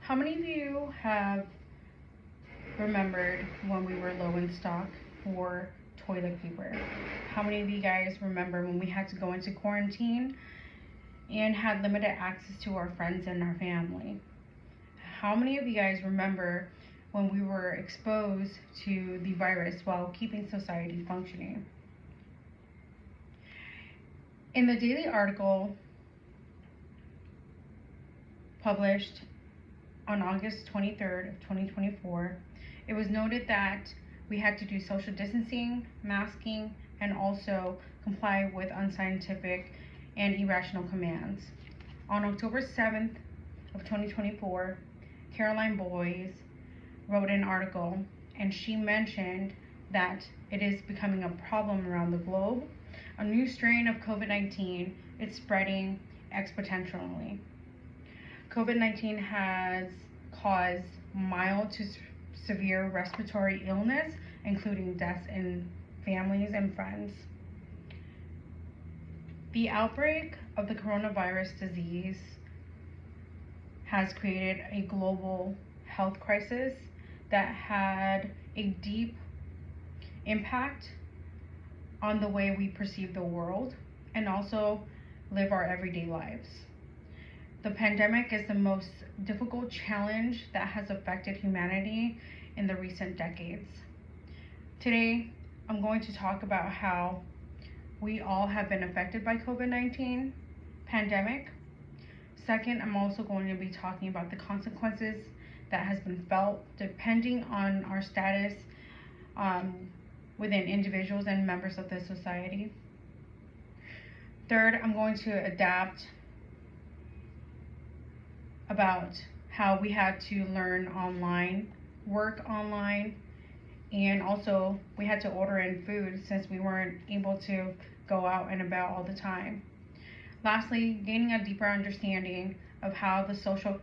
How many of you have remembered when we were low in stock for toilet paper? How many of you guys remember when we had to go into quarantine and had limited access to our friends and our family? How many of you guys remember when we were exposed to the virus while keeping society functioning? In the daily article published on August 23rd of 2024, it was noted that we had to do social distancing, masking, and also comply with unscientific and irrational commands. On October 7th of 2024, Caroline Boyes wrote an article, and she mentioned that it is becoming a problem around the globe. A new strain of COVID-19 is spreading exponentially. COVID-19 has caused mild to severe respiratory illness, including deaths in families and friends. The outbreak of the coronavirus disease has created a global health crisis that had a deep impact on the way we perceive the world and also live our everyday lives. The pandemic is the most difficult challenge that has affected humanity in the recent decades. Today, I'm going to talk about how we all have been affected by COVID-19 pandemic. Second, I'm also going to be talking about the consequences that has been felt depending on our status within individuals and members of the society. Third, I'm going to adapt about how we had to learn online, work online, and also we had to order in food since we weren't able to go out and about all the time. Lastly, gaining a deeper understanding of how the social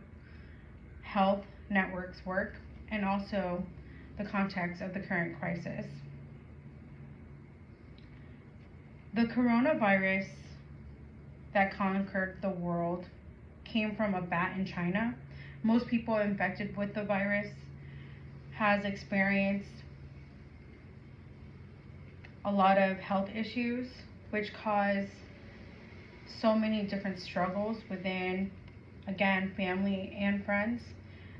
health networks work and also the context of the current crisis. The coronavirus that conquered the world came from a bat in China. Most people infected with the virus has experienced a lot of health issues, which cause so many different struggles within, again, family and friends.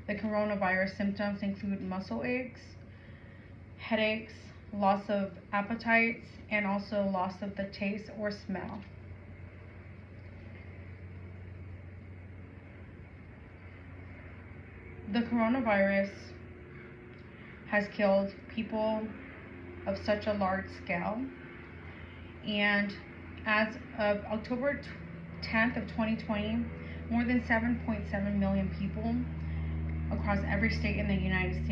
The coronavirus symptoms include muscle aches, headaches, loss of appetites, and also loss of the taste or smell. The coronavirus has killed people of such a large scale, and as of October 10th of 2020, more than 7.7 million people across every state in the United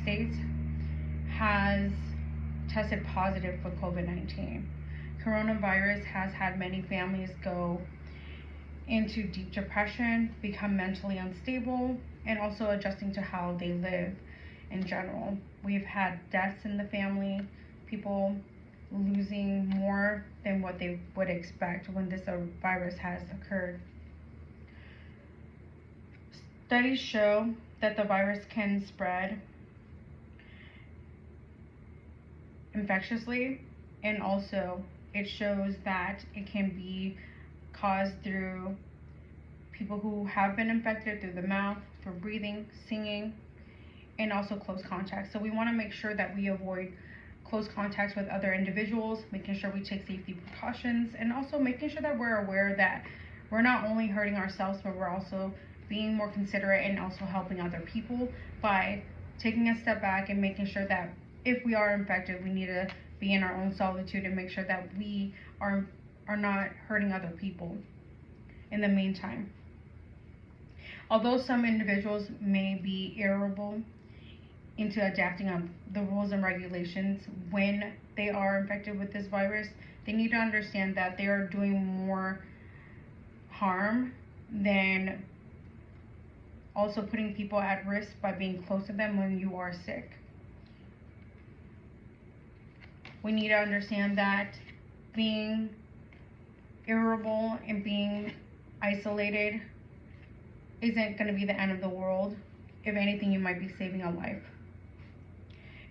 States has tested positive for COVID-19. Coronavirus has had many families go into deep depression, become mentally unstable, and also adjusting to how they live in general. We've had deaths in the family, people losing more than what they would expect when this virus has occurred. Studies show that the virus can spread infectiously, and also it shows that it can be caused through people who have been infected through the mouth, for breathing, singing, and also close contact. So we want to make sure that we avoid close contacts with other individuals, making sure we take safety precautions, and also making sure that we're aware that we're not only hurting ourselves, but we're also being more considerate and also helping other people by taking a step back and making sure that if we are infected, we need to be in our own solitude and make sure that we are not hurting other people in the meantime. Although some individuals may be irritable into adapting on the rules and regulations when they are infected with this virus, they need to understand that they are doing more harm than also putting people at risk by being close to them when you are sick. We need to understand that being irritable and being isolated isn't going to be the end of the world. If anything, you might be saving a life.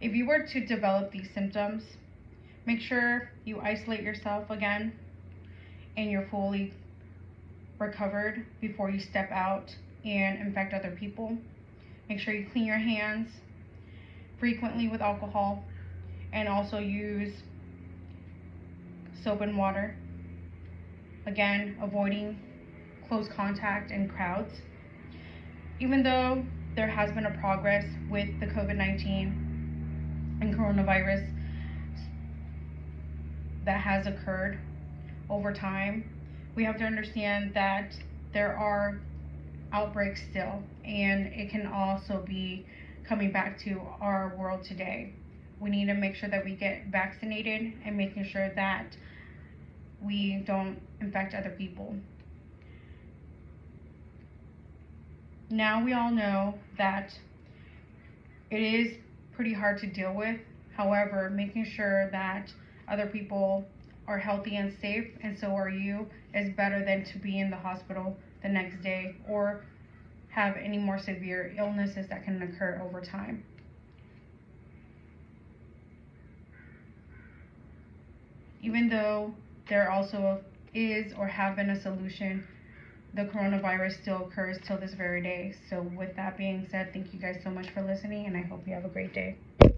If you were to develop these symptoms, make sure you isolate yourself again and you're fully recovered before you step out and infect other people. Make sure you clean your hands frequently with alcohol and also use soap and water. Again, avoiding close contact and crowds. Even though there has been a progress with the COVID-19 and coronavirus that has occurred over time, we have to understand that there are outbreaks still, and it can also be coming back to our world today. We need to make sure that we get vaccinated and making sure that we don't infect other people. Now we all know that it is pretty hard to deal with. However, making sure that other people are healthy and safe, and so are you, is better than to be in the hospital the next day or have any more severe illnesses that can occur over time. Even though there also is or have been a solution, the coronavirus still occurs till this very day. So with that being said, thank you guys so much for listening, and I hope you have a great day.